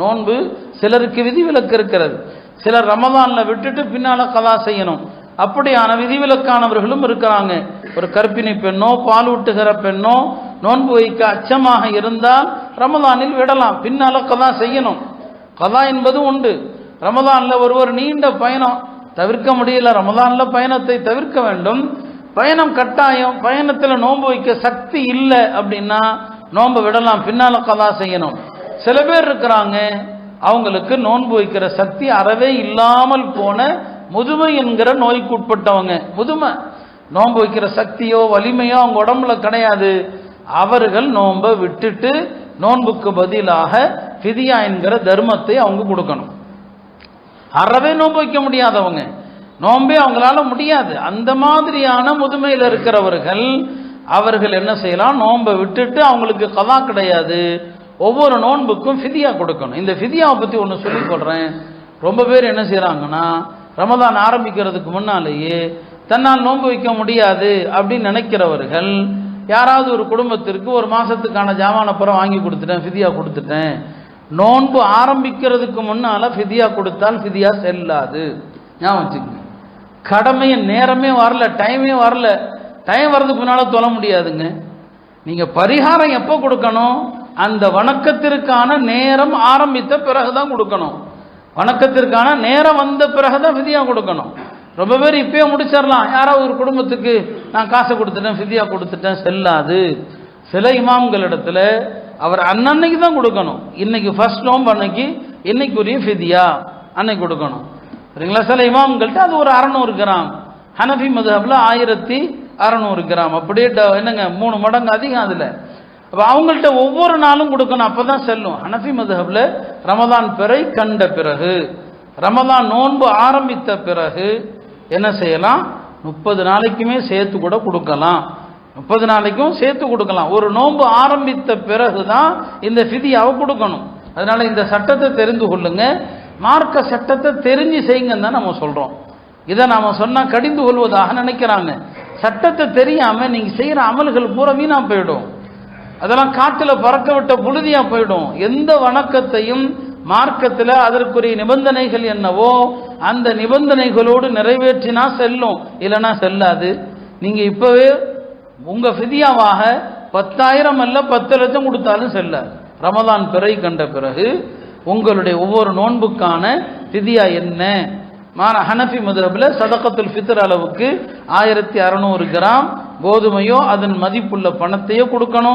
நோன்பு சிலருக்கு விதிவிலக்கு இருக்கிறது. சிலர் ரமதான்ல விட்டுட்டு பின்னால கதா செய்யணும். அப்படியான விதிவிலக்கானவர்களும் இருக்கிறாங்க. ஒரு கர்ப்பிணி பெண்ணோ பாலூட்டுகிற பெண்ணோ நோன்பு வைக்க அச்சமாக இருந்தால் ரமதானில் விடலாம், பின்னால கதா செய்யணும். கதா என்பது உண்டு. ரமதான்ல ஒருவர் நீண்ட பயணம் தவிர்க்க முடியல, ரமதான்ல பயணத்தை தவிர்க்க வேண்டும், பயணம் கட்டாயம், பயணத்தில் நோன்பு வைக்க சக்தி இல்லை அப்படின்னா நோன்பு விடலாம், பின்னால கதா செய்யணும். சில பேர் இருக்கிறாங்க, அவங்களுக்கு நோன்பு வைக்கிற சக்தி அறவே இல்லாமல் போன முதுமை என்கிற நோய்க்கு உட்பட்டவங்க. முதுமை, நோன்பு வைக்கிற சக்தியோ வலிமையோ அவங்க உடம்புல கிடையாது. அவர்கள் நோன்பை விட்டுட்டு நோன்புக்கு பதிலாக ஃபிதியா என்கிற தர்மத்தை அவங்க கொடுக்கணும். அறவே நோன்பு வைக்க முடியாதவங்க, நோன்பே அவங்களால முடியாது, அந்த மாதிரியான முதுமையில் இருக்கிறவர்கள் அவர்கள் என்ன செய்யலாம், நோன்பை விட்டுட்டு அவங்களுக்கு கதா கிடையாது, ஒவ்வொரு நோன்புக்கும் ஃபிதியா கொடுக்கணும். இந்த ஃபிதியாவை பற்றி ஒன்று சொல்லி சொல்கிறேன். ரொம்ப பேர் என்ன செய்கிறாங்கன்னா, ரமதான் ஆரம்பிக்கிறதுக்கு முன்னாலேயே தன்னால் நோன்பு வைக்க முடியாது அப்படின்னு நினைக்கிறவர்கள், யாராவது ஒரு குடும்பத்திற்கு ஒரு மாதத்துக்கான ஜாமான புறம் வாங்கி கொடுத்துட்டேன், ஃபிதியா கொடுத்துட்டேன், நோன்பு ஆரம்பிக்கிறதுக்கு முன்னால் ஃபிதியா கொடுத்தால் ஃபிதியா செல்லாது. ஞாபகம் வச்சுக்கோங்க. கடமையை நேரமே வரல, டைமே வரல, டைம் வர்றதுக்கு முன்னால் தொழ முடியாதுங்க. நீங்கள் பரிகாரம் எப்போ கொடுக்கணும், அந்த வணக்கத்திற்கான நேரம் ஆரம்பித்த பிறகுதான் கொடுக்கணும். வணக்கத்திற்கான நேரம் வந்த பிறகுதான் ஃபிதியா கொடுக்கணும். ரொம்ப பேர் இப்பயே முடிச்சிடலாம். யாராவது ஒரு குடும்பத்துக்கு நான் காசை கொடுத்துட்டேன், ஃபிதியா கொடுத்துட்டேன், செல்லாது. சில இமாம்களிடத்துல அவர் அன்னன்னைக்கு தான் கொடுக்கணும். இன்னைக்கு ஃபர்ஸ்ட் நோம்பு அன்னைக்கு இன்னைக்குரிய ஃபிதியா அன்னைக்கு கொடுக்கணும், சரிங்களா? சில இமாம்கள்ட்ட அது ஒரு 600 கிராம், ஹனஃபி மதுஹப்ல 1600 கிராம், அப்படியே என்னங்க 3 மடங்கு அதிகம். அதில் அப்போ அவங்கள்ட்ட ஒவ்வொரு நாளும் கொடுக்கணும், அப்போ தான் செல்லும். ஹனஃபி மதுஹப்ல ரமதான் பிறை கண்ட பிறகு, ரமதான் நோன்பு ஆரம்பித்த பிறகு என்ன செய்யலாம், 30 நாளைக்குமே சேர்த்து கூட கொடுக்கலாம், 30 நாளைக்கும் சேர்த்து கொடுக்கலாம். ஒரு நோன்பு ஆரம்பித்த பிறகு தான் இந்த ஃபிதியாவை கொடுக்கணும். அதனால இந்த சட்டத்தை தெரிந்து கொள்ளுங்க, மார்க்க சட்டத்தை தெரிஞ்சு செய்யுங்கன்னு தான் நம்ம சொல்கிறோம். இதை நாம் சொன்னால் கடிந்து கொள்வதாக நினைக்கிறாங்க. சட்டத்தை தெரியாமல் நீங்கள் செய்கிற அமல்கள் பூரா வீணாக போயிடும், அதெல்லாம் காட்டில் பறக்க விட்ட புழுதியாக போயிடும். எந்த வணக்கத்தையும் மார்க்கத்தில் அதற்குரிய நிபந்தனைகள் என்னவோ அந்த நிபந்தனைகளோடு நிறைவேற்றினா செல்லும், இல்லைன்னா செல்லாது. நீங்கள் இப்போவே உங்கள் ஃபிதியாவாக 10,000 அல்ல 10 லட்சம் கொடுத்தாலும் செல்லாது. ரமதான் பிறை கண்ட பிறகு உங்களுடைய ஒவ்வொரு நோன்புக்கான ஃபிதியா என்ன, ஹனஃபி மதுஹப்ல சதகத்துல் ஃபித்ர் அளவுக்கு 1600 கிராம் கோதுமையோ அதன் மதிப்புள்ள பணத்தையோ கொடுக்கணும்.